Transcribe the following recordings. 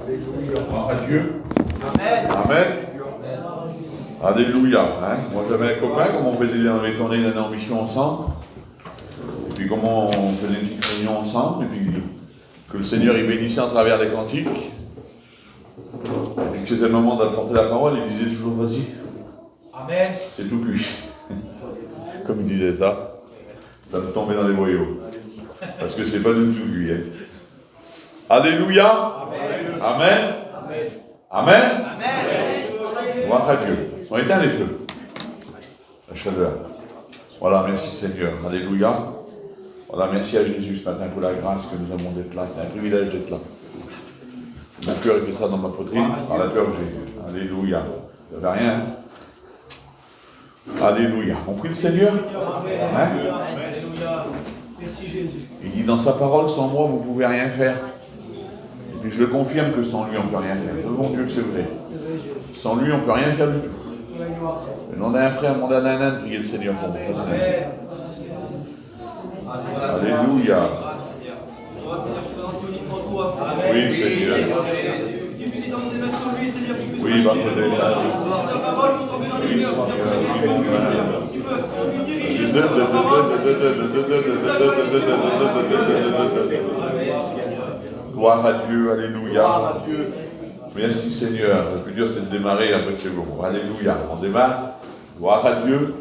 Gloire à Dieu. Amen. Amen. Alléluia. Hein? Moi j'avais un copain, comment on faisait, on avait tourné une année en mission ensemble. Et puis comment on faisait une petite réunion ensemble. Et puis que le Seigneur il bénissait en travers des cantiques. Et puis que c'était le moment d'apporter la parole, il disait toujours vas-y. Amen. C'est tout cuit. Comme il disait ça, ça me tombait dans les boyaux. Parce que c'est pas du tout cuit. Hein. Alléluia. Amen. Amen. Amen. Amen. Gloire à Dieu. On éteint les feux. La chaleur. Voilà, merci Seigneur. Alléluia. Voilà, merci à Jésus ce matin pour la grâce que nous avons d'être là. C'est un privilège d'être là. Mon cœur il fait ça dans ma poitrine par la peur que j'ai. Alléluia. Vous n'avez rien, hein? Alléluia. On prie le Seigneur. Hein? Alléluia. Merci Jésus. Il dit dans sa parole, sans moi, vous ne pouvez rien faire. Et puis je le confirme que sans lui, on ne peut rien faire. Le bon Dieu, c'est vrai. Sans lui, on ne peut rien faire du tout. Et on a un frère, mon ananan, priez le Seigneur pour moi. Alléluia. Oui, Seigneur. Oui, va Gloire à Dieu, alléluia. Merci Seigneur. Le plus dur c'est de démarrer, après c'est bon. Alléluia. On démarre. Gloire à Dieu.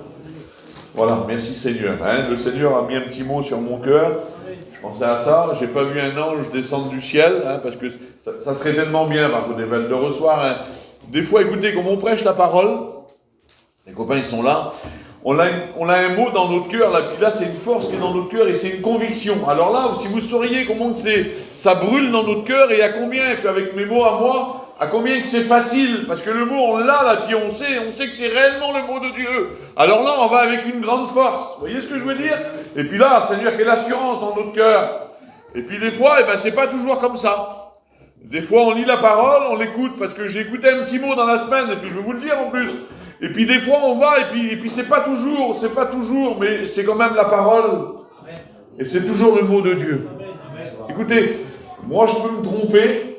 Voilà, merci Seigneur. Hein, le Seigneur a mis un petit mot sur mon cœur. Je pensais à ça. J'ai pas vu un ange descendre du ciel, hein, parce que ça serait tellement bien, par contre, de recevoir. Hein. Des fois, écoutez, comme on prêche la parole, les copains ils sont là. On a un mot dans notre cœur, là, puis là c'est une force qui est dans notre cœur et c'est une conviction. Alors là, si vous sauriez comment que ça brûle dans notre cœur et à combien qu'avec mes mots à moi, à combien que c'est facile, parce que le mot on l'a là, puis on sait que c'est réellement le mot de Dieu. Alors là, on va avec une grande force. Vous voyez ce que je veux dire? Et puis là, Seigneur, quelle assurance dans notre cœur. Et puis des fois, c'est pas toujours comme ça. Des fois, on lit la parole, on l'écoute, parce que j'ai écouté un petit mot dans la semaine, et puis je vais vous le dire en plus. Et puis des fois on va, et puis c'est pas toujours, mais c'est quand même la parole. Et c'est toujours le mot de Dieu. Écoutez, moi je peux me tromper,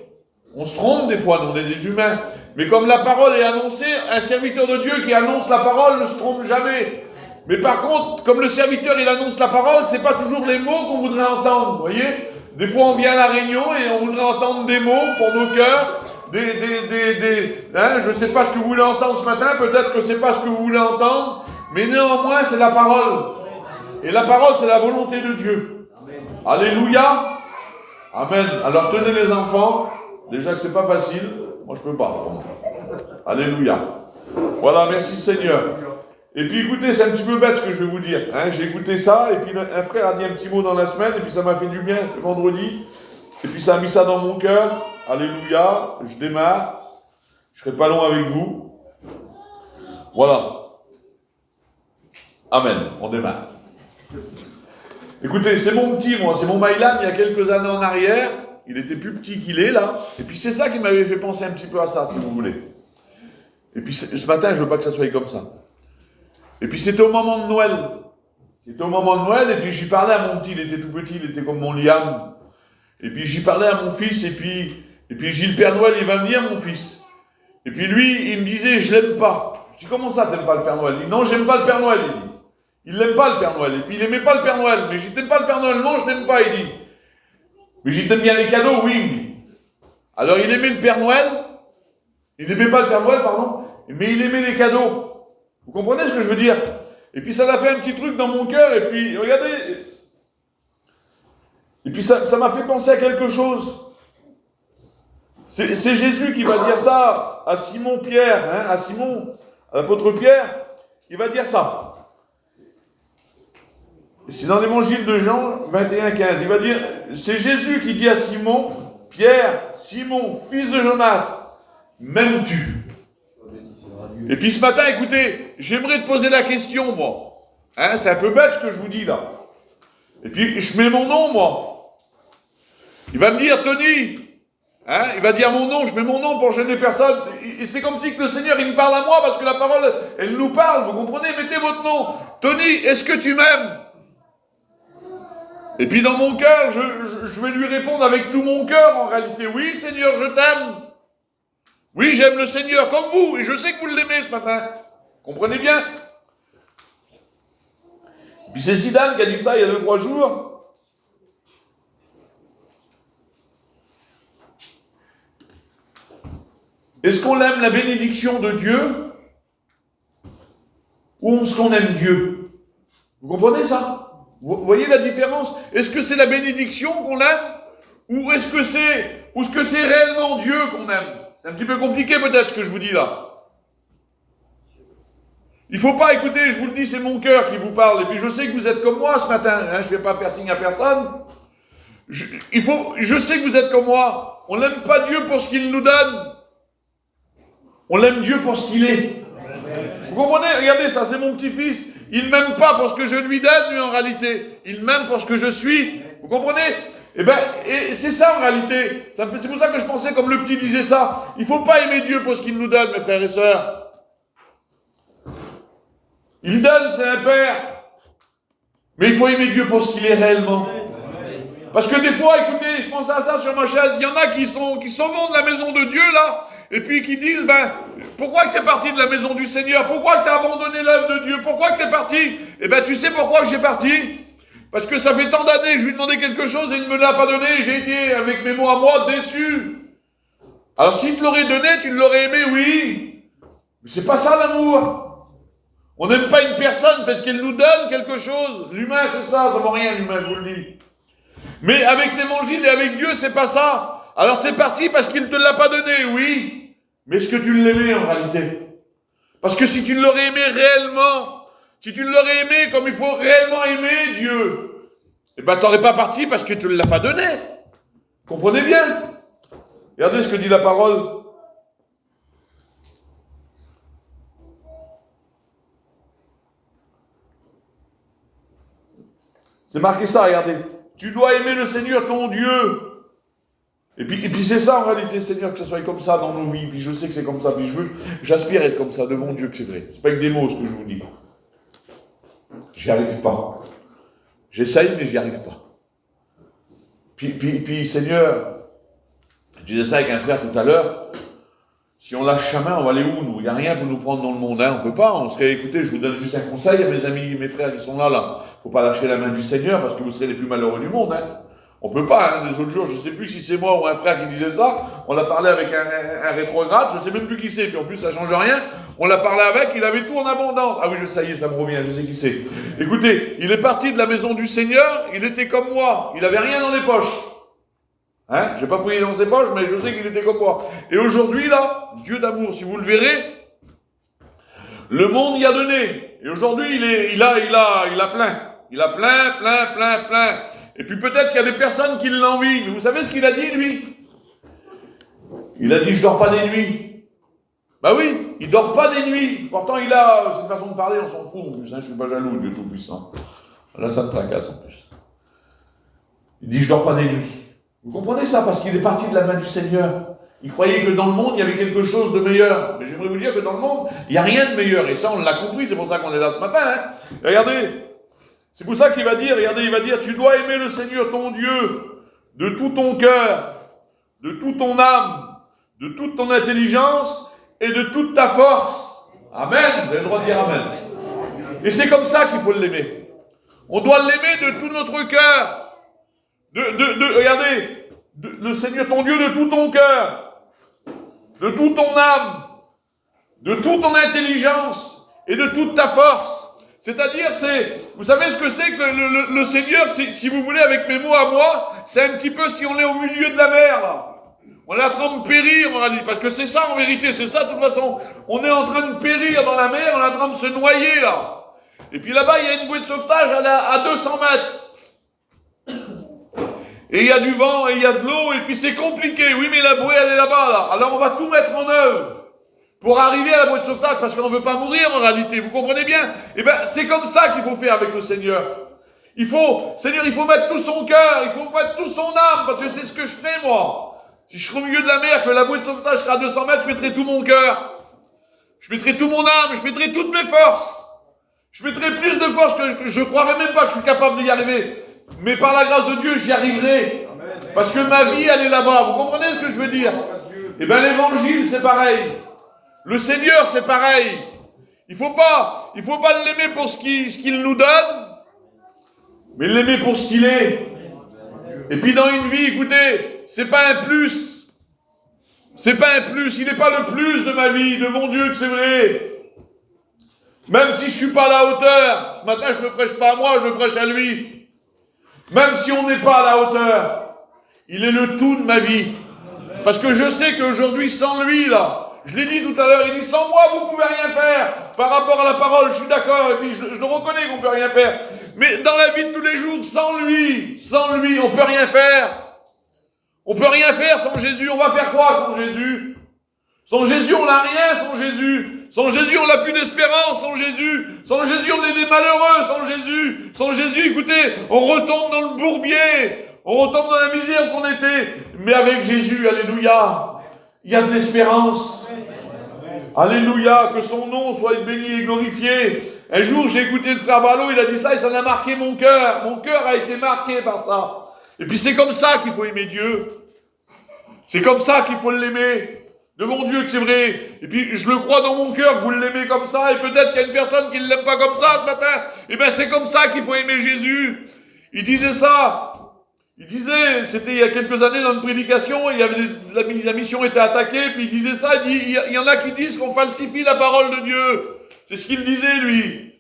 on se trompe des fois, nous on est des humains, mais comme la parole est annoncée, un serviteur de Dieu qui annonce la parole ne se trompe jamais. Mais par contre, comme le serviteur il annonce la parole, c'est pas toujours les mots qu'on voudrait entendre, vous voyez? Des fois on vient à la réunion et on voudrait entendre des mots pour nos cœurs. Je ne sais pas ce que vous voulez entendre ce matin, peut-être que c'est pas ce que vous voulez entendre, mais néanmoins c'est la parole. Et la parole c'est la volonté de Dieu. Amen. Alléluia. Amen. Alors tenez les enfants, déjà que c'est pas facile, moi je peux pas. Alléluia. Voilà, merci Seigneur. Et puis écoutez, c'est un petit peu bête ce que je vais vous dire. Hein, j'ai écouté ça, et puis un frère a dit un petit mot dans la semaine, et puis ça m'a fait du bien le vendredi. Et puis ça a mis ça dans mon cœur. Alléluia. Je démarre. Je ne serai pas long avec vous. Voilà. Amen. On démarre. Écoutez, c'est mon petit, moi. C'est mon Maïlam il y a quelques années en arrière. Il était plus petit qu'il est là. Et puis c'est ça qui m'avait fait penser un petit peu à ça, si vous voulez. Et puis ce matin, je ne veux pas que ça soit comme ça. Et puis c'était au moment de Noël. C'était au moment de Noël. Et puis j'y parlais à mon petit. Il était tout petit. Il était comme mon Liam. Et puis j'y parlais à mon fils, et puis j'ai dit, le Père Noël, il va venir, mon fils. Et puis lui, il me disait, je l'aime pas. Je dis, comment ça, t'aimes pas le Père Noël? Il dit, non, j'aime pas le Père Noël, il dit. Il l'aime pas, le Père Noël. Et puis il aimait pas le Père Noël. Mais je dis, t'aimes pas le Père Noël? Non, je n'aime pas, il dit. Mais je dis, t'aimes bien les cadeaux? Oui, il dit. Alors il aimait le Père Noël. Il n'aimait pas le Père Noël, pardon. Mais il aimait les cadeaux. Vous comprenez ce que je veux dire? Et puis ça l'a fait un petit truc dans mon cœur, et puis, regardez... Et puis ça m'a fait penser à quelque chose. C'est Jésus qui va dire ça à Simon-Pierre, hein, à l'apôtre Pierre, il va dire ça. C'est dans l'évangile de Jean 21,15. Il va dire, c'est Jésus qui dit à Simon, Pierre, Simon, fils de Jonas, m'aimes-tu? Et puis ce matin, écoutez, j'aimerais te poser la question, moi. Hein, c'est un peu bête ce que je vous dis là. Et puis je mets mon nom, moi. Il va me dire, Tony, hein, il va dire mon nom, je mets mon nom pour gêner personne. Et c'est comme si que le Seigneur, il me parle à moi, parce que la parole, elle nous parle, vous comprenez? Mettez votre nom. Tony, est-ce que tu m'aimes? Et puis dans mon cœur, je vais lui répondre avec tout mon cœur en réalité. Oui, Seigneur, je t'aime. Oui, j'aime le Seigneur comme vous, et je sais que vous l'aimez ce matin. Comprenez bien? Puis c'est Zidane qui a dit ça il y a 2-3 jours. Est-ce qu'on aime la bénédiction de Dieu ou est-ce qu'on aime Dieu? Vous comprenez ça? Vous voyez la différence? Est-ce que c'est la bénédiction qu'on aime ou est-ce que c'est réellement Dieu qu'on aime? C'est un petit peu compliqué peut-être ce que je vous dis là. Il ne faut pas écouter, je vous le dis, c'est mon cœur qui vous parle. Et puis je sais que vous êtes comme moi ce matin. Hein, je ne vais pas faire signe à personne. Je sais que vous êtes comme moi. On n'aime pas Dieu pour ce qu'il nous donne. On l'aime Dieu pour ce qu'il est. Vous comprenez? Regardez ça, c'est mon petit-fils. Il ne m'aime pas pour ce que je lui donne, lui, en réalité. Il m'aime pour ce que je suis. Vous comprenez? Eh bien, c'est ça, en réalité. C'est pour ça que je pensais, comme le petit disait ça, il ne faut pas aimer Dieu pour ce qu'il nous donne, mes frères et sœurs. Il donne, c'est un père. Mais il faut aimer Dieu pour ce qu'il est réellement. Parce que des fois, écoutez, je pense à ça sur ma chaise, il y en a qui s'en vont de la maison de Dieu, là, et puis qui disent, pourquoi que tu es parti de la maison du Seigneur? Pourquoi que tu as abandonné l'œuvre de Dieu? Pourquoi que tu es parti? Eh bien, tu sais pourquoi que j'ai parti? Parce que ça fait tant d'années que je lui demandais quelque chose et il ne me l'a pas donné, j'ai été, avec mes mots à moi, déçu. Alors, s'il te l'aurait donné, tu l'aurais aimé, oui. Mais c'est pas ça l'amour. On n'aime pas une personne parce qu'elle nous donne quelque chose. L'humain, c'est ça, ça vaut rien, l'humain, je vous le dis. Mais avec l'évangile et avec Dieu, c'est pas ça. Alors t'es parti parce qu'il ne te l'a pas donné, oui. Mais est-ce que tu l'aimais en réalité? Parce que si tu l'aurais aimé réellement, si tu l'aurais aimé comme il faut réellement aimer Dieu, eh ben t'aurais pas parti parce que tu ne l'as pas donné. Comprenez bien? Regardez ce que dit la parole. C'est marqué ça, regardez. Tu dois aimer le Seigneur ton Dieu. Et puis c'est ça en réalité, Seigneur, que ça soit comme ça dans nos vies. Puis je sais que c'est comme ça. Puis j'aspire à être comme ça devant Dieu, que c'est vrai. C'est pas avec des mots ce que je vous dis. J'y arrive pas. J'essaye, mais j'y arrive pas. Puis Seigneur, je disais ça avec un frère tout à l'heure. Si on lâche la main, on va aller où, nous? Il n'y a rien pour nous prendre dans le monde, hein? On ne peut pas. On serait, écoutez, je vous donne juste un conseil à mes amis, mes frères qui sont là. Il ne faut pas lâcher la main du Seigneur parce que vous serez les plus malheureux du monde, hein? On ne peut pas, hein? Les autres jours, je ne sais plus si c'est moi ou un frère qui disait ça. On a parlé avec un rétrograde, je ne sais même plus qui c'est. Puis en plus, ça ne change rien. On l'a parlé avec, il avait tout en abondance. Ah oui, ça y est, ça me revient, je sais qui c'est. Écoutez, il est parti de la maison du Seigneur, il était comme moi. Il n'avait rien dans les poches. Hein? Je n'ai pas fouillé dans ses poches, mais je sais qu'il était comme moi. Et aujourd'hui, là, Dieu d'amour, si vous le verrez, le monde y a donné. Et aujourd'hui, il a plein. Il a plein. Et puis peut-être qu'il y a des personnes qui l'envient. Mais vous savez ce qu'il a dit, lui? Il a dit, je dors pas des nuits. Bah oui, il dort pas des nuits. Pourtant, c'est une façon de parler, on s'en fout en plus. Hein, je suis pas jaloux, Dieu Tout-Puissant. Là, ça me tracasse en plus. Il dit, je dors pas des nuits. Vous comprenez ça? Parce qu'il est parti de la main du Seigneur. Il croyait que dans le monde, il y avait quelque chose de meilleur. Mais j'aimerais vous dire que dans le monde, il n'y a rien de meilleur. Et ça, on l'a compris, c'est pour ça qu'on est là ce matin. Hein? Regardez, c'est pour ça qu'il va dire, regardez, il va dire, tu dois aimer le Seigneur ton Dieu de tout ton cœur, de toute ton âme, de toute ton intelligence et de toute ta force. Amen. Vous avez le droit de dire Amen. Et c'est comme ça qu'il faut l'aimer. On doit l'aimer de tout notre cœur. Regardez, le Seigneur ton Dieu de tout ton cœur, de toute ton âme, de toute ton intelligence et de toute ta force. C'est-à-dire, vous savez ce que c'est que le Seigneur, si vous voulez, avec mes mots à moi, c'est un petit peu si on est au milieu de la mer, là. On est en train de périr, on a dit, parce que c'est ça en vérité, c'est ça de toute façon. On est en train de périr dans la mer, on est en train de se noyer, là. Et puis là-bas, il y a une bouée de sauvetage à 200 mètres. Et il y a du vent, et il y a de l'eau, et puis c'est compliqué. Oui, mais la bouée, elle est là-bas, là. Alors on va tout mettre en œuvre pour arriver à la bouée de sauvetage, parce qu'on ne veut pas mourir en réalité. Vous comprenez bien? Eh bien, c'est comme ça qu'il faut faire avec le Seigneur. Seigneur, il faut mettre tout son cœur, il faut mettre toute son âme, parce que c'est ce que je ferai, moi. Si je serai au milieu de la mer, que la bouée de sauvetage sera à 200 mètres, je mettrai tout mon cœur. Je mettrai tout mon âme, je mettrai toutes mes forces. Je mettrai plus de force que je ne croirais même pas que je suis capable d'y arriver. Mais par la grâce de Dieu, j'y arriverai. Amen. Parce que ma vie, elle est là-bas. Vous comprenez ce que je veux dire? Eh bien, l'évangile, c'est pareil. Le Seigneur, c'est pareil. Il faut pas l'aimer pour ce qu'il nous donne, mais l'aimer pour ce qu'il est. Et puis dans une vie, écoutez, c'est pas un plus. C'est pas un plus. Il n'est pas le plus de ma vie, de mon Dieu que c'est vrai. Même si je suis pas à la hauteur, ce matin je ne me prêche pas à moi, je me prêche à lui. Même si on n'est pas à la hauteur, il est le tout de ma vie. Parce que je sais qu'aujourd'hui, sans lui, là, je l'ai dit tout à l'heure, il dit, sans moi, vous ne pouvez rien faire. Par rapport à la parole, je suis d'accord, et puis je le reconnais qu'on ne peut rien faire. Mais dans la vie de tous les jours, sans lui, on ne peut rien faire. On ne peut rien faire sans Jésus. On va faire quoi sans Jésus? Sans Jésus, on n'a rien sans Jésus. Sans Jésus, on n'a plus d'espérance sans Jésus. Sans Jésus, on est des malheureux sans Jésus. Sans Jésus, écoutez, on retombe dans le bourbier. On retombe dans la misère qu'on était. Mais avec Jésus, alléluia, il y a de l'espérance. Alléluia, que son nom soit béni et glorifié. Un jour, j'ai écouté le frère Ballot, il a dit ça et ça a marqué mon cœur. Mon cœur a été marqué par ça. Et puis c'est comme ça qu'il faut aimer Dieu. C'est comme ça qu'il faut l'aimer. Devant Dieu que c'est vrai. Et puis je le crois dans mon cœur que vous l'aimez comme ça. Et peut-être qu'il y a une personne qui ne l'aime pas comme ça ce matin. Et bien c'est comme ça qu'il faut aimer Jésus. Il disait ça. Il disait, c'était il y a quelques années dans une prédication, il y avait la mission était attaquée, puis il disait ça, il y en a qui disent qu'on falsifie la parole de Dieu. C'est ce qu'il disait, lui.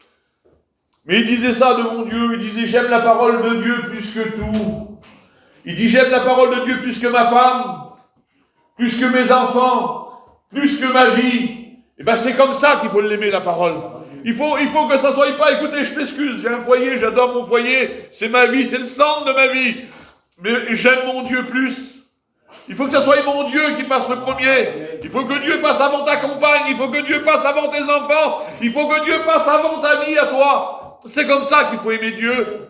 Mais il disait ça devant Dieu, il disait, j'aime la parole de Dieu plus que tout. Il dit, j'aime la parole de Dieu plus que ma femme, plus que mes enfants, plus que ma vie. Et bien c'est comme ça qu'il faut l'aimer, la parole. Il faut que ça soit pas, écoutez, je m'excuse, j'ai un foyer, j'adore mon foyer, c'est ma vie, c'est le centre de ma vie. Mais j'aime mon Dieu plus. Il faut que ce soit mon Dieu qui passe le premier. Il faut que Dieu passe avant ta compagne. Il faut que Dieu passe avant tes enfants. Il faut que Dieu passe avant ta vie à toi. C'est comme ça qu'il faut aimer Dieu.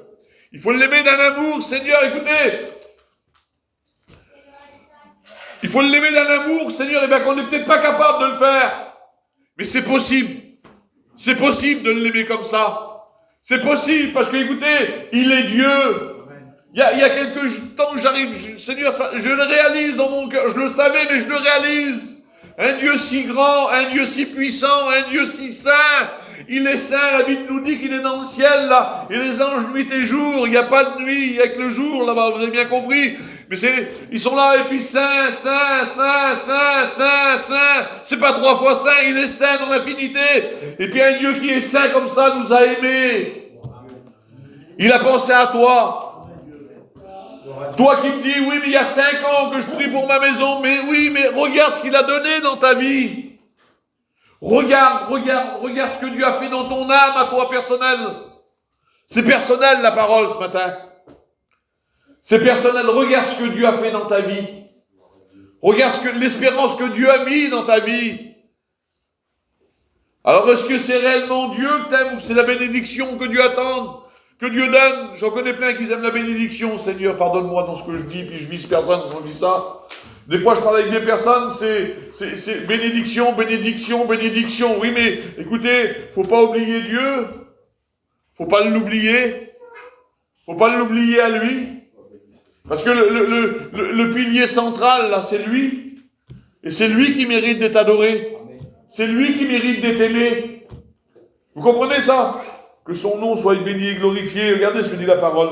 Il faut l'aimer d'un amour. Seigneur, écoutez. Il faut l'aimer d'un amour, Seigneur, et bien qu'on n'est peut-être pas capable de le faire. Mais c'est possible. C'est possible de l'aimer comme ça. C'est possible parce que, écoutez, il est Dieu. Il y a quelques temps, Seigneur, je le réalise dans mon cœur. Je le savais, mais je le réalise. Un Dieu si grand, un Dieu si puissant, un Dieu si saint. Il est saint, la Bible nous dit qu'il est dans le ciel, là. Et les anges, nuit et jour. Il n'y a pas de nuit, il n'y a que le jour, là-bas. Vous avez bien compris. Mais ils sont là, et puis saint, saint, saint, saint, saint, saint. C'est pas 3 fois saint, il est saint dans l'infinité. Et puis un Dieu qui est saint comme ça nous a aimés. Il a pensé à toi. Toi qui me dis, oui, mais il y a 5 ans que je prie pour ma maison. Mais oui, mais regarde ce qu'il a donné dans ta vie. Regarde ce que Dieu a fait dans ton âme à toi personnel. C'est personnel la parole ce matin. C'est personnel. Regarde ce que Dieu a fait dans ta vie. Regarde l'espérance que Dieu a mis dans ta vie. Alors est-ce que c'est réellement Dieu que t'aimes ou c'est la bénédiction que Dieu attend? Que Dieu donne? J'en connais plein qui aiment la bénédiction. Seigneur, pardonne-moi dans ce que je dis, puis je vise personne quand je dis ça. Des fois, je parle avec des personnes, c'est bénédiction, bénédiction, bénédiction. Oui, mais écoutez, faut pas oublier Dieu. Faut pas l'oublier. Faut pas l'oublier à lui. Parce que le pilier central, là, c'est lui. Et c'est lui qui mérite d'être adoré. C'est lui qui mérite d'être aimé. Vous comprenez ça? Que son nom soit béni et glorifié. Regardez ce que dit la parole.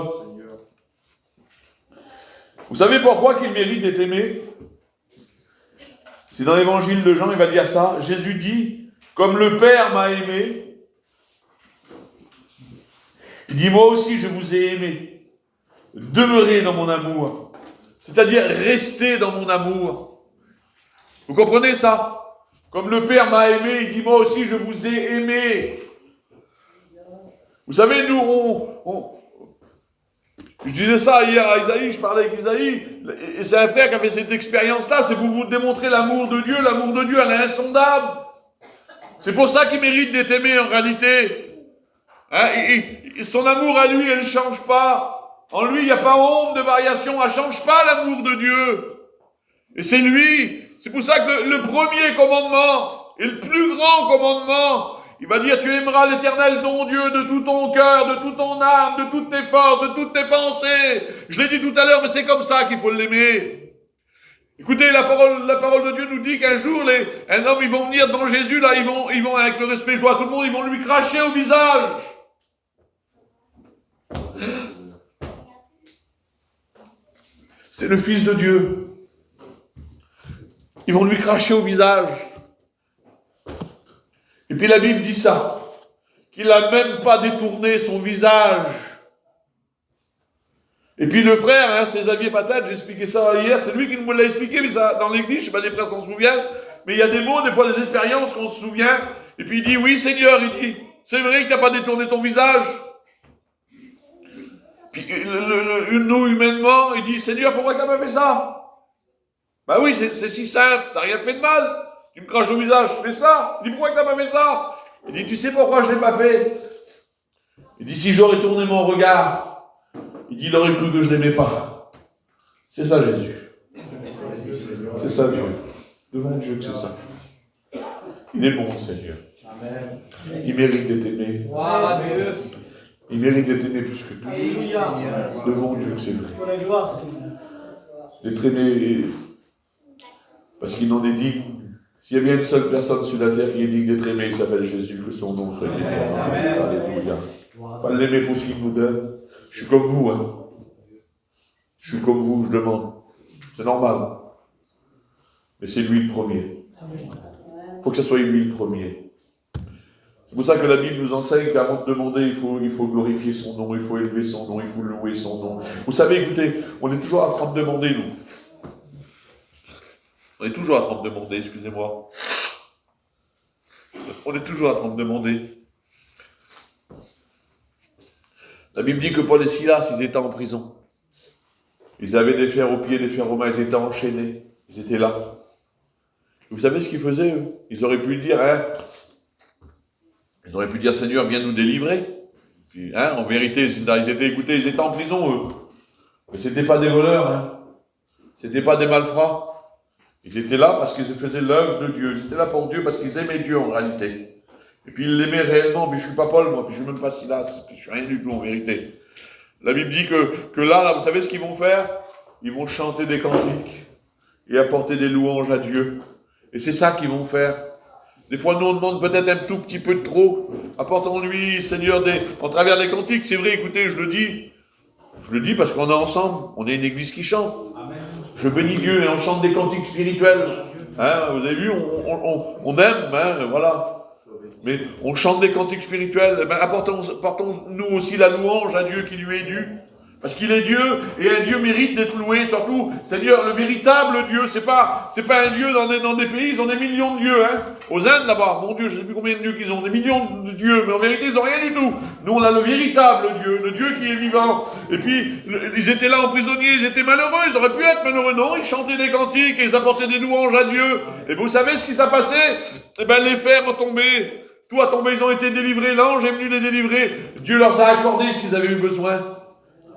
Vous savez pourquoi qu'il mérite d'être aimé? C'est dans l'évangile de Jean, il va dire ça. Jésus dit, comme le Père m'a aimé, il dit, moi aussi je vous ai aimé. Demeurez dans mon amour. C'est-à-dire, restez dans mon amour. Vous comprenez ça? Comme le Père m'a aimé, il dit, moi aussi je vous ai aimé. Vous savez, nous, je disais ça hier à Isaïe, je parlais avec Isaïe, et c'est un frère qui a fait cette expérience-là, c'est pour vous démontrer l'amour de Dieu, elle est insondable. C'est pour ça qu'il mérite d'être aimé en réalité. Hein, et son amour à lui, elle ne change pas. En lui, il n'y a pas honte de variation, elle ne change pas l'amour de Dieu. Et c'est lui, c'est pour ça que le premier commandement, et le plus grand commandement, Il va dire, tu aimeras l'Éternel ton Dieu de tout ton cœur, de toute ton âme, de toutes tes forces, de toutes tes pensées. Je l'ai dit tout à l'heure, mais c'est comme ça qu'il faut l'aimer. Écoutez, la parole de Dieu nous dit qu'un jour, un homme, ils vont venir devant Jésus, là, ils vont avec le respect, je dois à tout le monde, ils vont lui cracher au visage. C'est le Fils de Dieu. Ils vont lui cracher au visage. Et puis la Bible dit ça, qu'il n'a même pas détourné son visage. Et puis le frère, c'est Xavier Patate, j'ai expliqué ça hier, c'est lui qui nous l'a expliqué, mais ça, dans l'église, je ne sais pas, les frères s'en souviennent, mais il y a des mots, des fois des expériences qu'on se souvient, et puis il dit, oui Seigneur, il dit, c'est vrai que tu n'as pas détourné ton visage. Puis nous, humainement, il dit, Seigneur, pourquoi tu n'as pas fait ça? Ben oui, c'est si simple, tu n'as rien fait de mal. Tu me craches au visage, je fais ça. Il dit, pourquoi tu n'as pas fait ça? Il dit, tu sais pourquoi je ne l'ai pas fait? Il dit, si j'aurais tourné mon regard, il dit, il aurait cru que je ne l'aimais pas. C'est ça, Jésus. C'est ça, Dieu. Devant Dieu que c'est ça. Il est bon, Seigneur. Il mérite d'être aimé. Il mérite d'être aimé plus que tout. Devant Dieu que c'est vrai. D'être aimé, parce qu'il n'en est digne. S'il y a bien une seule personne sur la terre qui est digne d'être aimée, il s'appelle Jésus, que son nom soit béni. Alléluia. Pas l'aimer pour ce qu'il nous donne. Je suis comme vous, hein. Je suis comme vous, je demande. C'est normal. Mais c'est lui le premier. Il faut que ce soit lui le premier. C'est pour ça que la Bible nous enseigne qu'avant de demander, il faut glorifier son nom, il faut élever son nom, il faut louer son nom. Vous savez, écoutez, on est toujours en train de demander, nous. On est toujours en train de demander, excusez-moi. On est toujours en train de demander. La Bible dit que Paul et Silas, ils étaient en prison. Ils avaient des fers aux pieds, des fers aux mains, ils étaient enchaînés. Ils étaient là. Vous savez ce qu'ils faisaient, eux? Ils auraient pu dire, ils auraient pu dire, Seigneur, viens nous délivrer. Puis, en vérité, ils étaient en prison, eux. Mais c'était pas des voleurs, hein. C'était pas des malfrats. Ils étaient là parce qu'ils faisaient l'œuvre de Dieu. Ils étaient là pour Dieu parce qu'ils aimaient Dieu en réalité. Et puis ils l'aimaient réellement. Mais je ne suis pas Paul, moi. Puis je ne suis même pas Silas. Puis je ne suis rien du tout en vérité. La Bible dit que là, vous savez ce qu'ils vont faire? Ils vont chanter des cantiques et apporter des louanges à Dieu. Et c'est ça qu'ils vont faire. Des fois, nous, on demande peut-être un tout petit peu de trop. Apportons-lui, Seigneur, en travers des cantiques. C'est vrai, écoutez, je le dis parce qu'on est ensemble. On est une église qui chante. Amen. Je bénis Dieu et on chante des cantiques spirituels. Vous avez vu, on aime, voilà. Mais on chante des cantiques spirituels. Apportons-nous aussi la louange à Dieu qui lui est due. Parce qu'il est Dieu, et un Dieu mérite d'être loué, surtout, Seigneur, le véritable Dieu, c'est pas un Dieu dans des pays, ils ont des millions de dieux, hein. Aux Indes, là-bas, mon Dieu, je ne sais plus combien de dieux qu'ils ont, des millions de dieux, mais en vérité, ils n'ont rien du tout. Nous, on a le véritable Dieu, le Dieu qui est vivant. Et puis, ils étaient là en prisonniers, ils étaient malheureux, ils auraient pu être malheureux, non, ils chantaient des cantiques, et ils apportaient des louanges à Dieu. Et vous savez ce qui s'est passé? Eh ben, les fers ont tombé, tout a tombé, ils ont été délivrés, l'ange est venu les délivrer. Dieu leur a accordé ce qu'ils avaient eu besoin.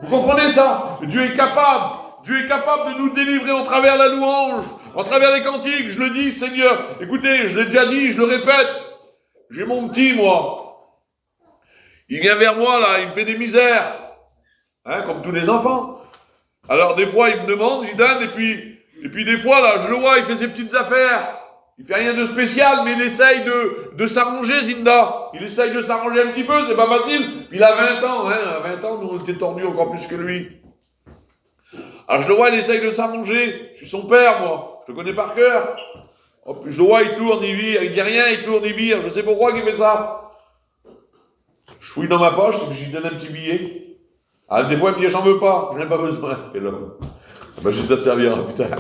Vous comprenez ça? Dieu est capable. Dieu est capable de nous délivrer en travers la louange, en travers les cantiques. Je le dis, Seigneur. Écoutez, je l'ai déjà dit, je le répète. J'ai mon petit, moi. Il vient vers moi, là, il me fait des misères. Comme tous les enfants. Alors, des fois, il me demande, j'y donne, et puis des fois, là, je le vois, il fait ses petites affaires. Il fait rien de spécial, mais il essaye de s'arranger, Zinda. Il essaye de s'arranger un petit peu, c'est pas facile. Il a 20 ans, À 20 ans, nous, on était tordus encore plus que lui. Alors, je le vois, il essaye de s'arranger. Je suis son père, moi. Je le connais par cœur. Je le vois, il tourne, il vire. Il dit rien, il tourne, il vire. Je sais pourquoi il fait ça. Je fouille dans ma poche, je lui donne un petit billet. Des fois, il me dit, j'en veux pas. Je n'ai pas besoin. Et là, juste ça te servira plus tard.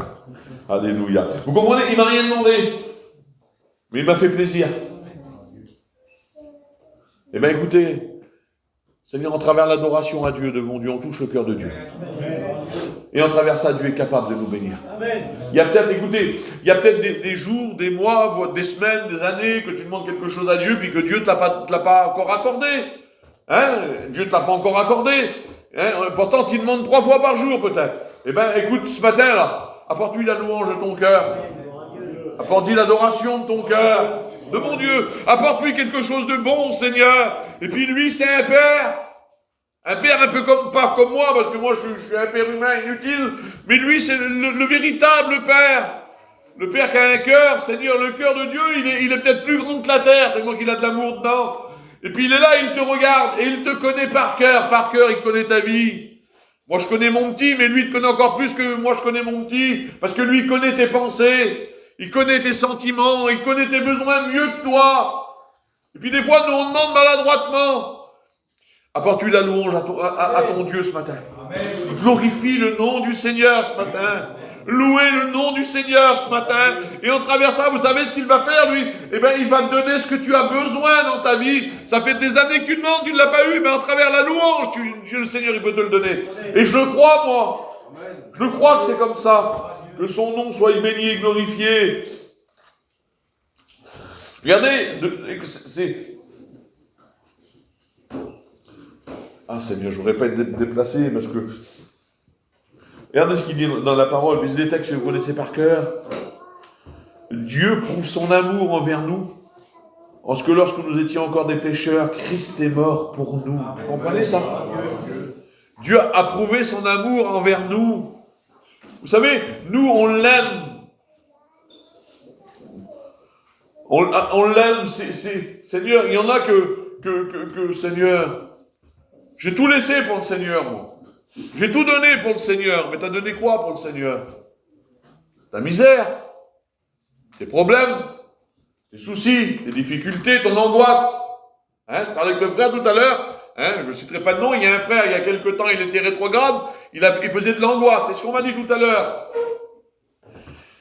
Alléluia. Vous comprenez? Il m'a rien demandé. Mais il m'a fait plaisir. Eh bien, écoutez, Seigneur, en travers l'adoration à Dieu devant Dieu, on touche le cœur de Dieu. Et en travers ça, Dieu est capable de nous bénir. Il y a peut-être, écoutez, il y a peut-être des jours, des mois, des semaines, des années que tu demandes quelque chose à Dieu, puis que Dieu ne te l'a pas encore accordé. Dieu ne te l'a pas encore accordé. Pourtant, tu demandes 3 fois par jour, peut-être. Eh bien, écoute, ce matin, là, apporte-lui la louange de ton cœur. Apporte-lui l'adoration de ton cœur. de mon Dieu. Apporte-lui quelque chose de bon, Seigneur. Et puis lui, c'est un père. Un père un peu pas comme moi, parce que moi, je suis un père humain inutile. Mais lui, c'est le véritable père. Le père qui a un cœur, Seigneur, le cœur de Dieu, il est peut-être plus grand que la terre, tellement qu'il a de l'amour dedans. Et puis il est là, il te regarde, et il te connaît par cœur, il connaît ta vie. Moi, je connais mon petit, mais lui, il te connaît encore plus que moi, je connais mon petit. Parce que lui, il connaît tes pensées, il connaît tes sentiments, il connaît tes besoins mieux que toi. Et puis des fois, nous, on demande maladroitement. Apporte-lui la louange à ton Dieu ce matin. Amen. Glorifie le nom du Seigneur ce matin. Louez le nom du Seigneur ce matin. Et en travers ça, vous savez ce qu'il va faire, lui? Eh bien, il va te donner ce que tu as besoin dans ta vie. Ça fait des années que tu demandes, tu ne l'as pas eu, mais en travers la louange, le Seigneur, il peut te le donner. Et je le crois, moi. Je le crois que c'est comme ça. Que son nom soit béni et glorifié. Regardez, c'est... Ah Seigneur, je ne voudrais pas être déplacé parce que... Regardez ce qu'il dit dans la parole, mais les textes que vous connaissez par cœur. Dieu prouve son amour envers nous, en ce que lorsque nous étions encore des pécheurs, Christ est mort pour nous. Vous comprenez ça? Dieu a prouvé son amour envers nous. Vous savez, nous on l'aime. On l'aime, Seigneur, il y en a que Seigneur... J'ai tout laissé pour le Seigneur, moi. J'ai tout donné pour le Seigneur. Mais t'as donné quoi pour le Seigneur? Ta misère, tes problèmes, tes soucis, tes difficultés, ton angoisse. Hein, je parlais avec le frère tout à l'heure. Hein, je ne citerai pas de nom. Il y a un frère, il y a quelque temps, il était rétrograde. Il faisait de l'angoisse. C'est ce qu'on m'a dit tout à l'heure.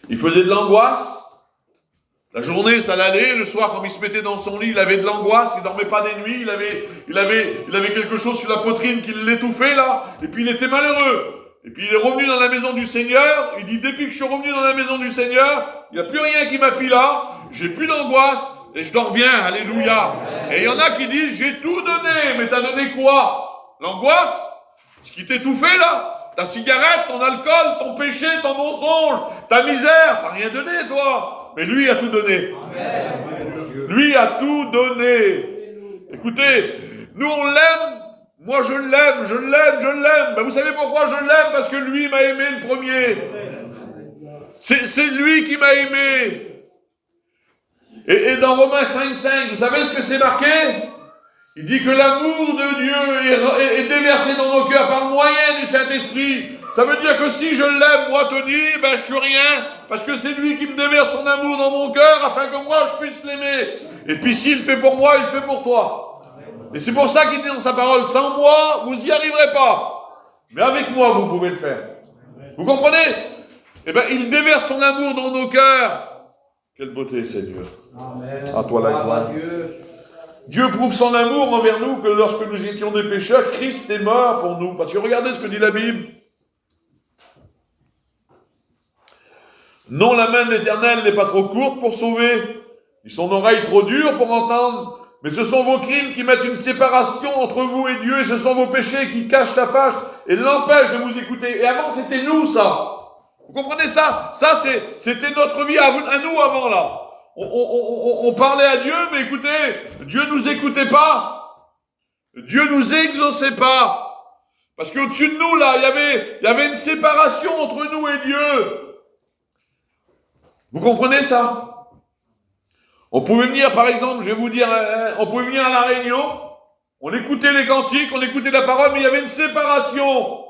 Il faisait de l'angoisse. La journée, ça l'allait. Le soir, quand il se mettait dans son lit, il avait de l'angoisse. Il dormait pas des nuits. Il avait quelque chose sur la poitrine qui l'étouffait, là. Et puis, il était malheureux. Et puis, il est revenu dans la maison du Seigneur. Il dit, depuis que je suis revenu dans la maison du Seigneur, il n'y a plus rien qui m'appuie là. J'ai plus d'angoisse. Et je dors bien. Alléluia. Et il y en a qui disent, j'ai tout donné. Mais t'as donné quoi? L'angoisse? Ce qui t'étouffait, là? Ta cigarette, ton alcool, ton péché, ton mensonge, ta misère. T'as rien donné, toi. Mais lui a tout donné. Lui a tout donné. Écoutez, nous on l'aime. Moi je l'aime. Ben, vous savez pourquoi je l'aime? Parce que lui m'a aimé le premier. C'est lui qui m'a aimé. Et dans Romains 5,5, vous savez ce que c'est marqué? Il dit que l'amour de Dieu est déversé dans nos cœurs par le moyen du Saint-Esprit. Ça veut dire que si je l'aime, moi, Tony, ben je suis rien, parce que c'est lui qui me déverse son amour dans mon cœur, afin que moi, je puisse l'aimer. Et puis s'il le fait pour moi, il le fait pour toi. Et c'est pour ça qu'il dit dans sa parole, sans moi, vous n'y arriverez pas. Mais avec moi, vous pouvez le faire. Vous comprenez? Eh bien, il déverse son amour dans nos cœurs. Quelle beauté, Seigneur. Amen. À toi la gloire. Dieu prouve son amour envers nous que lorsque nous étions des pécheurs, Christ est mort pour nous. Parce que regardez ce que dit la Bible. Non, la main de l'Éternel n'est pas trop courte pour sauver, ni son oreille trop dure pour entendre, mais ce sont vos crimes qui mettent une séparation entre vous et Dieu, et ce sont vos péchés qui cachent sa face et l'empêchent de vous écouter. Et avant, c'était nous, ça. Vous comprenez ça? Ça, c'était notre vie à nous avant, là. On parlait à Dieu, mais écoutez, Dieu nous écoutait pas. Dieu nous exauçait pas. Parce qu'au-dessus de nous, là, il y avait une séparation entre nous et Dieu. Vous comprenez ça? On pouvait venir, par exemple, je vais vous dire, on pouvait venir à la réunion, on écoutait les cantiques, on écoutait la parole, mais il y avait une séparation.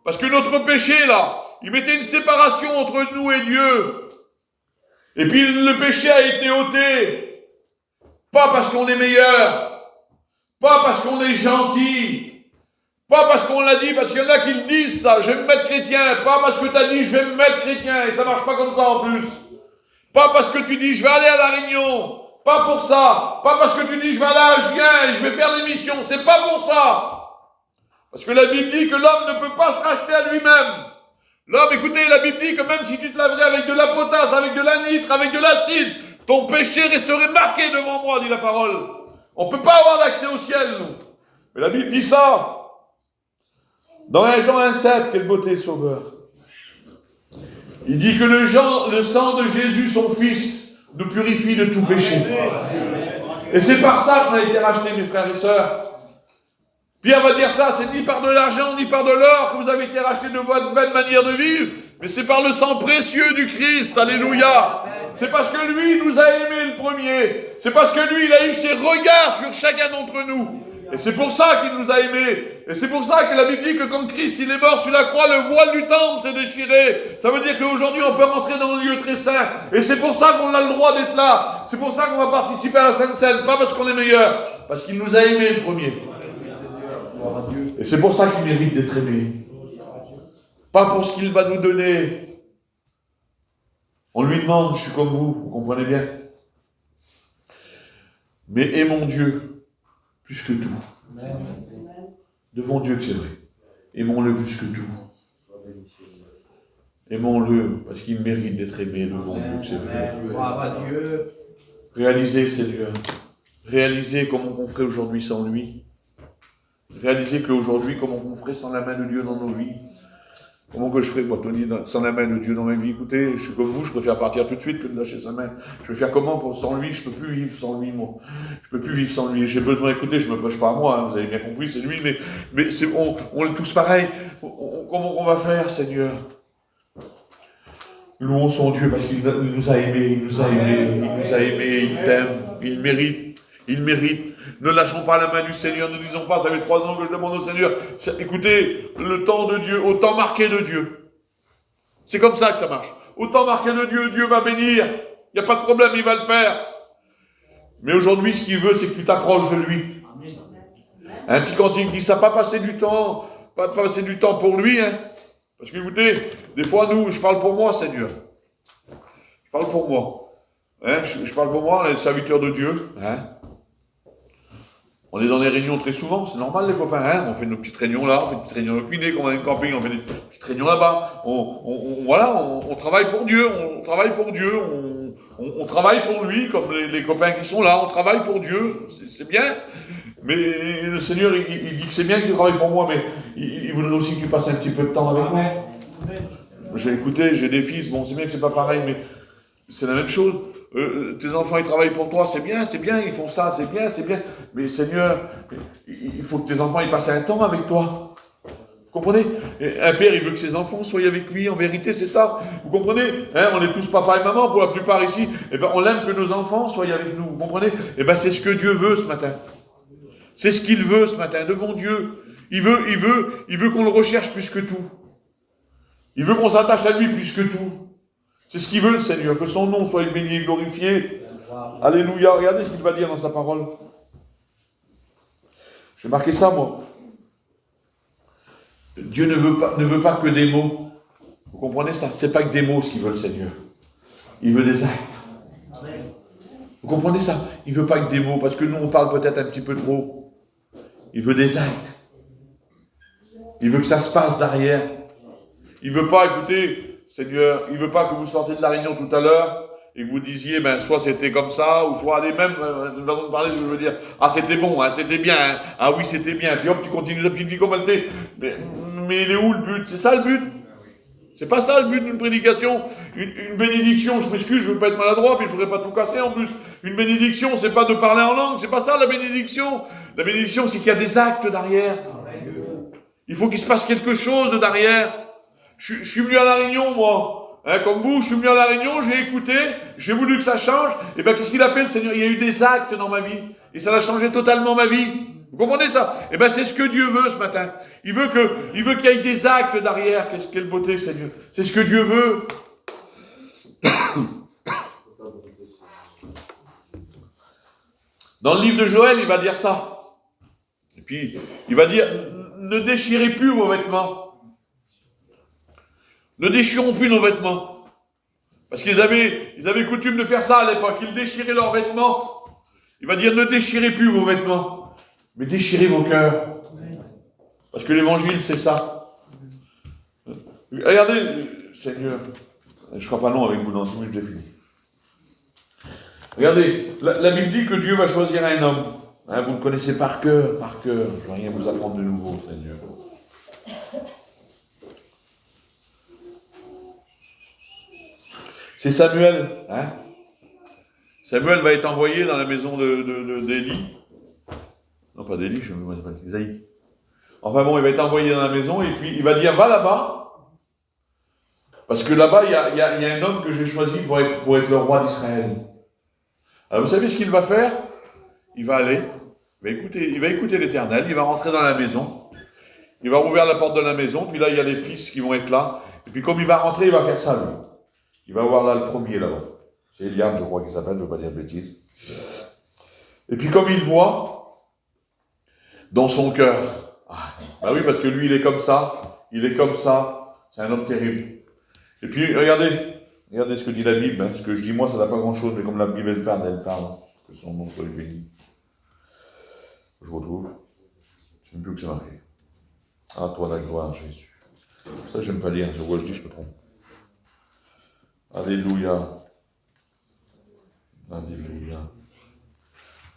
Parce que notre péché, là, il mettait une séparation entre nous et Dieu. Et puis le péché a été ôté. Pas parce qu'on est meilleur, pas parce qu'on est gentil, pas parce qu'on l'a dit, parce qu'il y en a qui le disent ça, je vais me mettre chrétien, pas parce que tu as dit je vais me mettre chrétien, et ça marche pas comme ça en plus. Pas parce que tu dis je vais aller à la réunion, pas pour ça. Pas parce que tu dis je vais aller à Gien et je vais faire l'émission, c'est pas pour ça. Parce que la Bible dit que l'homme ne peut pas se racheter à lui-même. L'homme, écoutez, la Bible dit que même si tu te laverais avec de la potasse, avec de la nitre, avec de l'acide, ton péché resterait marqué devant moi, dit la parole. On ne peut pas avoir l'accès au ciel, nous. Mais la Bible dit ça. Dans 1 Jean 1,7, quelle beauté, Sauveur. Il dit que le sang de Jésus, son Fils, nous purifie de tout péché. Et c'est par ça qu'on a été rachetés, mes frères et sœurs. Pierre va dire ça, c'est ni par de l'argent, ni par de l'or que vous avez été rachetés de votre vaine manière de vivre, mais c'est par le sang précieux du Christ, alléluia. C'est parce que lui nous a aimés le premier. C'est parce que lui, il a eu ses regards sur chacun d'entre nous. Et c'est pour ça qu'il nous a aimés. Et c'est pour ça que la Bible dit que quand Christ il est mort sur la croix, le voile du temple s'est déchiré. Ça veut dire qu'aujourd'hui on peut rentrer dans le lieu très saint. Et c'est pour ça qu'on a le droit d'être là. C'est pour ça qu'on va participer à la Sainte Seine. Pas parce qu'on est meilleur, parce qu'il nous a aimés le premier. Et c'est pour ça qu'il mérite d'être aimé. Pas pour ce qu'il va nous donner. On lui demande, je suis comme vous comprenez bien. Mais aimons Dieu plus que tout. Devant Dieu que c'est vrai. Aimons-le plus que tout. Aimons-le parce qu'il mérite d'être aimé devant Dieu que c'est vrai. Réalisez, Seigneur. Réalisez comment on ferait aujourd'hui sans lui. Réalisez qu'aujourd'hui, comment on ferait sans la main de Dieu dans nos vies. Comment que je ferais, moi, Tony, sans la main de Dieu dans ma vie? Écoutez, je suis comme vous, je préfère partir tout de suite que de lâcher sa main. Je vais faire comment sans lui? Je peux plus vivre sans lui, moi. Je peux plus vivre sans lui. J'ai besoin, écoutez, je me prêche pas à moi, hein, vous avez bien compris, c'est lui, mais on est tous pareils. Comment on va faire, Seigneur? Louons son Dieu parce qu'il nous a aimés, il nous a aimés, il t'aime, il mérite. Ne lâchons pas la main du Seigneur, ne disons pas, ça fait 3 ans que je demande au Seigneur. Écoutez, le temps de Dieu, au temps marqué de Dieu. C'est comme ça que ça marche. Au temps marqué de Dieu, Dieu va bénir. Il n'y a pas de problème, il va le faire. Mais aujourd'hui, ce qu'il veut, c'est que tu t'approches de lui. Un petit cantique dit ça, pas passer du temps pour lui, hein. Parce que écoutez, des fois, nous, je parle pour moi, Seigneur. Je parle pour moi. Hein, je parle pour moi, les serviteurs de Dieu. Hein. On est dans des réunions très souvent, c'est normal les copains, hein, on fait nos petites réunions là, on fait des petites réunions au Pinet, comme on a une camping, on fait des petites réunions là-bas. On travaille pour Dieu, on travaille pour lui, comme les copains qui sont là, on travaille pour Dieu, c'est bien. Mais le Seigneur, il dit que c'est bien qu'il travaille pour moi, mais il voudrait aussi qu'il passe un petit peu de temps avec moi. J'ai des fils, bon c'est bien que c'est pas pareil, mais c'est la même chose. Tes enfants ils travaillent pour toi, c'est bien, ils font ça, c'est bien. Mais Seigneur, il faut que tes enfants ils passent un temps avec toi. Vous comprenez? Un père, il veut que ses enfants soient avec lui, en vérité, c'est ça. Vous comprenez? Hein, on est tous papa et maman, pour la plupart ici. Eh ben, on aime que nos enfants soient avec nous, vous comprenez? Eh ben, c'est ce que Dieu veut ce matin. C'est ce qu'il veut ce matin, devant Dieu. Il veut qu'on le recherche plus que tout. Il veut qu'on s'attache à lui plus que tout. C'est ce qu'il veut, le Seigneur, que son nom soit béni et glorifié. Alléluia. Regardez ce qu'il va dire dans sa parole. J'ai marqué ça, moi. Dieu ne veut pas que des mots. Vous comprenez ça? C'est pas que des mots ce qu'il veut, le Seigneur. Il veut des actes. Vous comprenez ça? Il veut pas que des mots, parce que nous, on parle peut-être un petit peu trop. Il veut des actes. Il veut que ça se passe derrière. Il veut pas, écoutez... Seigneur, il ne veut pas que vous sortiez de la réunion tout à l'heure et que vous disiez, ben, soit c'était comme ça, ou soit les mêmes, d'une façon de parler, je veux dire, ah, c'était bon, hein, c'était bien, hein, ah oui, c'était bien, puis hop, tu continues ta petite vie comme elle était. Mais il est où le but? C'est ça le but? C'est pas ça le but d'une prédication. Une bénédiction, je m'excuse, je ne veux pas être maladroit, puis je ne voudrais pas tout casser en plus. Une bénédiction, c'est pas de parler en langue, c'est pas ça la bénédiction. La bénédiction, c'est qu'il y a des actes derrière. Il faut qu'il se passe quelque chose de derrière. Je suis venu à la réunion, moi. Hein, comme vous, je suis venu à la réunion, j'ai écouté, j'ai voulu que ça change. Et bien, qu'est-ce qu'il a fait, le Seigneur? Il y a eu des actes dans ma vie. Et ça a changé totalement ma vie. Vous comprenez ça? Et bien, c'est ce que Dieu veut ce matin. Il veut qu'il y ait des actes derrière. Quelle beauté, Seigneur. C'est ce que Dieu veut. Dans le livre de Joël, il va dire ça. Et puis, il va dire, ne déchirez plus vos vêtements. Ne déchirons plus nos vêtements. Parce qu'ils avaient coutume de faire ça à l'époque. Ils déchiraient leurs vêtements. Il va dire, ne déchirez plus vos vêtements, mais déchirez vos cœurs. Parce que l'évangile, c'est ça. Regardez, Seigneur, je ne serai pas long avec vous dans 10 minutes, j'ai fini. Regardez, la Bible dit que Dieu va choisir un homme. Hein, vous le connaissez par cœur. Je ne vais rien vous apprendre de nouveau, Seigneur. C'est Samuel, hein? Samuel va être envoyé dans la maison d'Élie. Non, pas d'Élie, je me rappelle, Isaïe. Enfin bon, il va être envoyé dans la maison et puis il va dire, va là-bas. Parce que là-bas, il y a un homme que j'ai choisi pour être le roi d'Israël. Alors vous savez ce qu'il va faire? Il va aller, il va écouter l'Éternel, il va rentrer dans la maison. Il va ouvrir la porte de la maison, puis là, il y a les fils qui vont être là. Et puis comme il va rentrer, il va faire ça, lui. Il va voir là le premier, là-bas. C'est Eliab, je crois qu'il s'appelle, je ne veux pas dire de bêtises. Et puis comme il voit, dans son cœur, bah oui, parce que lui, il est comme ça, c'est un homme terrible. Et puis, regardez ce que dit la Bible, hein. Ce que je dis moi, ça n'a pas grand-chose, mais comme la Bible, elle parle, que son nom soit béni. Je retrouve, je ne sais même plus où c'est marqué. Ah, toi la gloire, Jésus. Ça, j'aime pas lire, je vois, je dis, je me trompe. Alléluia. Alléluia.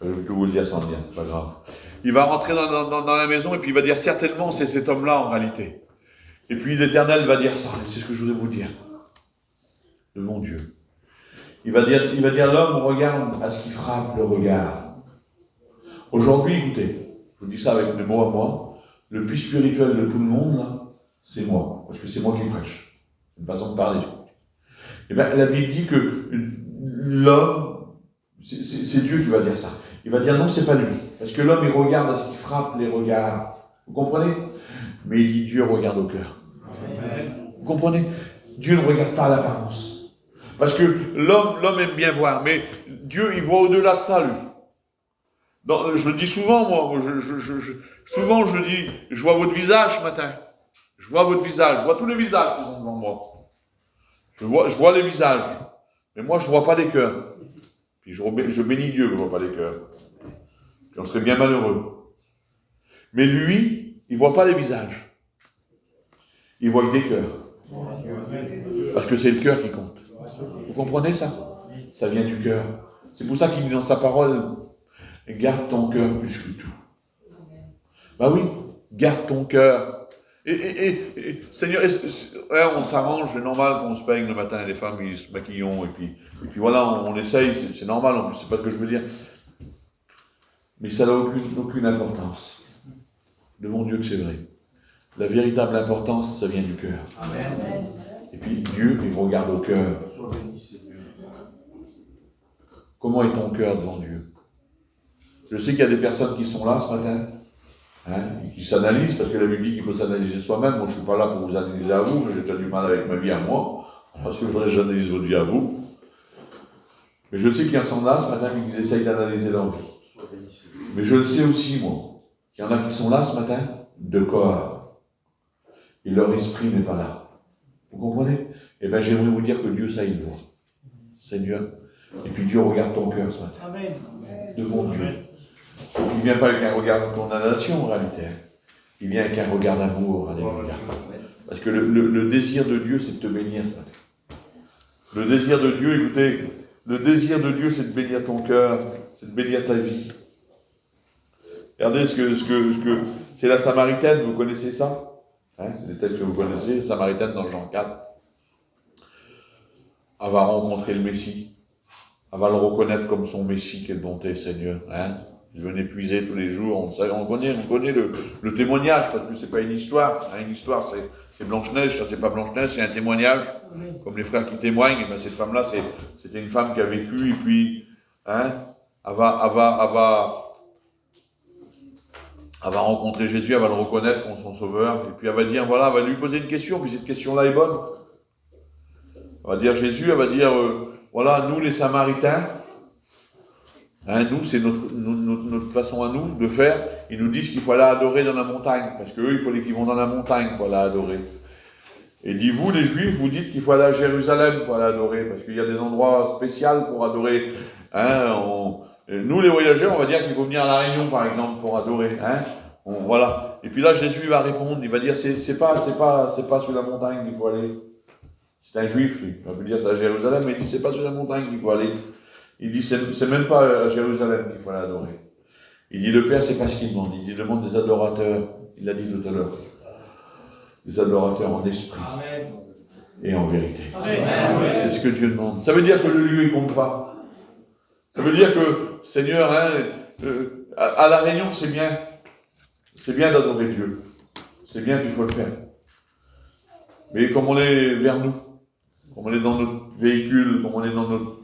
Je vais vous le dire sans lire, c'est pas grave. Il va rentrer dans la maison et puis il va dire certainement c'est cet homme-là en réalité. Et puis l'Éternel va dire ça, c'est ce que je voudrais vous dire. Devant Dieu. Il va dire l'homme regarde à ce qui frappe le regard. Aujourd'hui, écoutez, je vous dis ça avec mes mots à moi, le plus spirituel de tout le monde, là, c'est moi. Parce que c'est moi qui prêche. C'est une façon de parler. Et bien, la Bible dit que l'homme, c'est Dieu qui va dire ça. Il va dire non, c'est pas lui. Parce que l'homme, il regarde à ce qui frappe les regards. Vous comprenez? Mais il dit Dieu regarde au cœur. Vous comprenez? Dieu ne regarde pas à l'apparence. Parce que l'homme aime bien voir, mais Dieu, il voit au-delà de ça, lui. Je le dis souvent, moi. Souvent, je dis, je vois votre visage ce matin. Je vois votre visage. Je vois tous les visages qui sont devant moi. Je vois les visages. Mais moi, je ne vois pas les cœurs. Puis je bénis Dieu que je ne vois pas les cœurs. Puis on serait bien malheureux. Mais lui, il ne voit pas les visages. Il voit des cœurs. Parce que c'est le cœur qui compte. Vous comprenez ça? Ça vient du cœur. C'est pour ça qu'il dit dans sa parole, garde ton cœur plus que tout. Ben oui, garde ton cœur. Et Seigneur, on s'arrange, c'est normal qu'on se peigne le matin, les femmes ils se maquillent, et puis voilà, on essaye, c'est normal, en plus, c'est pas ce que je veux dire. Mais ça n'a aucune importance. Devant Dieu que c'est vrai. La véritable importance, ça vient du cœur. Amen. Et puis Dieu, il regarde au cœur. Comment est ton cœur devant Dieu? Je sais qu'il y a des personnes qui sont là ce matin, qui s'analysent, parce que la Bible dit qu'il faut s'analyser soi-même. Moi, je ne suis pas là pour vous analyser à vous, mais j'ai peut-être du mal avec ma vie à moi, parce que je voudrais que j'analyse votre vie à vous. Mais je sais qu'il y en a là ce matin qui essayent d'analyser leur vie. Mais je le sais aussi, moi, qu'il y en a qui sont là ce matin, de corps. Et leur esprit n'est pas là. Vous comprenez? Eh bien, j'aimerais vous dire que Dieu, ça, il voit. Seigneur. Et puis Dieu regarde ton cœur ce matin. Amen. Devant Dieu. Il ne vient pas avec un regard de condamnation, en réalité. Il vient avec un regard d'amour. Alléluia. Parce que le désir de Dieu, c'est de te bénir ce matin. Le désir de Dieu, écoutez, le désir de Dieu, c'est de bénir ton cœur, c'est de bénir ta vie. Regardez ce que c'est la Samaritaine, vous connaissez ça? C'est des textes que vous connaissez, Samaritaine dans Jean 4. Elle va rencontrer le Messie. Elle va le reconnaître comme son Messie, quelle bonté, Seigneur. Il venait puiser tous les jours. On connaît le témoignage, parce que c'est pas une histoire. Une histoire, c'est Blanche-Neige, ça c'est pas Blanche-Neige, c'est un témoignage. Comme les frères qui témoignent, et bien cette femme-là, c'était une femme qui a vécu, et puis, elle va rencontrer Jésus, elle va le reconnaître comme son sauveur, et puis elle va dire, voilà, elle va lui poser une question, puis cette question-là est bonne. Elle va dire Jésus, elle va dire, voilà, nous les Samaritains, nous, c'est notre façon à nous de faire, ils nous disent qu'il faut aller adorer dans la montagne, parce qu'eux, il faut qu'ils vont dans la montagne pour aller adorer. Et dit, vous, les Juifs, vous dites qu'il faut aller à Jérusalem pour aller adorer, parce qu'il y a des endroits spéciaux pour adorer. Nous, les voyageurs, on va dire qu'il faut venir à La Réunion, par exemple, pour adorer. Voilà. Et puis là, Jésus va répondre, il va dire, c'est pas sur la montagne qu'il faut aller. C'est un Juif, lui. On peut dire c'est à Jérusalem, mais il dit, c'est pas sur la montagne qu'il faut aller. Il dit, c'est même pas à Jérusalem qu'il faut aller adorer. Il dit, le Père, c'est pas ce qu'il demande. Il dit, demande des adorateurs. Il l'a dit tout à l'heure. Des adorateurs en esprit. Amen. Et en vérité. Amen. C'est ce que Dieu demande. Ça veut dire que le lieu, il compte pas. Ça veut dire que, Seigneur, hein, à la réunion, c'est bien. C'est bien d'adorer Dieu. C'est bien, puis il faut le faire. Mais comme on est vers nous, comme on est dans notre véhicule, comme on est dans notre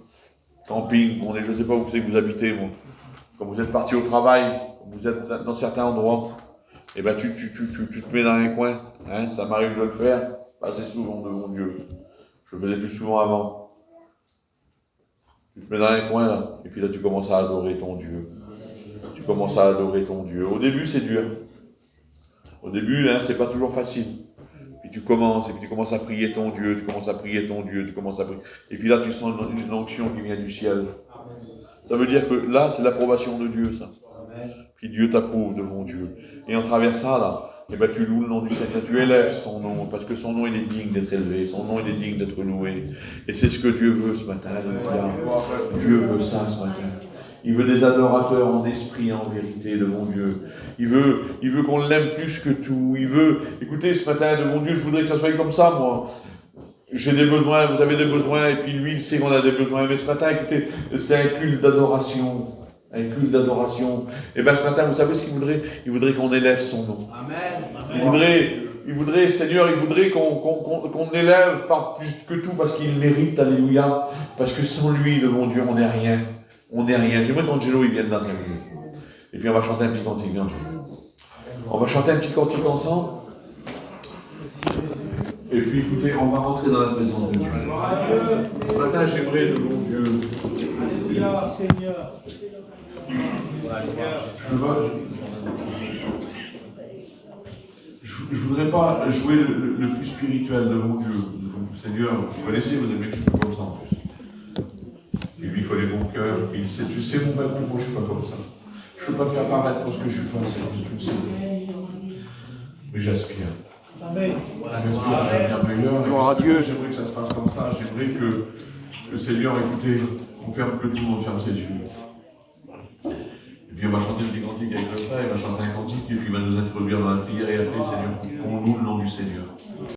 camping, comme on est, je ne sais pas où c'est que vous habitez, moi. Comme vous êtes parti au travail, comme vous êtes dans certains endroits, et ben tu te mets dans un coin. Hein, ça m'arrive de le faire, pas assez souvent devant Dieu. Je le faisais plus souvent avant. Tu te mets dans un coin là, et puis là tu commences à adorer ton Dieu. Tu commences à adorer ton Dieu. Au début c'est dur. Au début, hein, c'est pas toujours facile. Puis tu commences, et puis tu commences à prier ton Dieu, tu commences à prier ton Dieu, tu commences à prier. Et puis là tu sens une onction qui vient du ciel. Ça veut dire que là c'est l'approbation de Dieu, ça. Puis Dieu t'approuve devant Dieu. Et en travers ça, là, eh ben, tu loues le nom du Seigneur, tu élèves son nom, parce que son nom il est digne d'être élevé, son nom il est digne d'être loué. Et c'est ce que Dieu veut ce matin. Dieu veut ça ce matin. Il veut des adorateurs en esprit et en vérité devant Dieu. Il veut qu'on l'aime plus que tout. Il veut, écoutez, ce matin devant Dieu, je voudrais que ça soit comme ça, moi. J'ai des besoins, vous avez des besoins, et puis lui, il sait qu'on a des besoins. Mais ce matin, écoutez, c'est un culte d'adoration. Un culte d'adoration. Et bien ce matin, vous savez ce qu'il voudrait? Il voudrait qu'on élève son nom. Amen. Il voudrait, Seigneur, il voudrait qu'on élève par plus que tout, parce qu'il mérite, alléluia. Parce que sans lui, devant Dieu, on n'est rien. On n'est rien. J'aimerais qu'Angelo il vienne dans 5 minutes. Et puis on va chanter un petit cantique, Angelo. On va chanter un petit cantique ensemble. Et puis écoutez, on va rentrer dans la présence de Dieu. Ce matin, j'aimerais devant Dieu. Alléluia, Seigneur. Je ne voudrais pas jouer le plus spirituel devant Dieu. Seigneur, vous connaissez, vous aimez que je suis pas comme ça en plus. Et lui, il connaît mon cœur. Il sait, tu sais, mon père, que moi, je ne suis pas comme ça. Je ne peux pas faire paraître parce que je ne suis pas tu le sais. Mais j'aspire. Amen. J'aspire à devenir meilleur. Gloire à Dieu. J'aimerais que ça se passe comme ça. J'aimerais que le Seigneur, écoutez, qu'on ferme que tout le monde ferme ses yeux. Et puis on va chanter un petit cantique avec le frère, il va chanter un cantique, et puis il va nous introduire dans la prière, et après, Seigneur, qu'on loue le nom du Seigneur.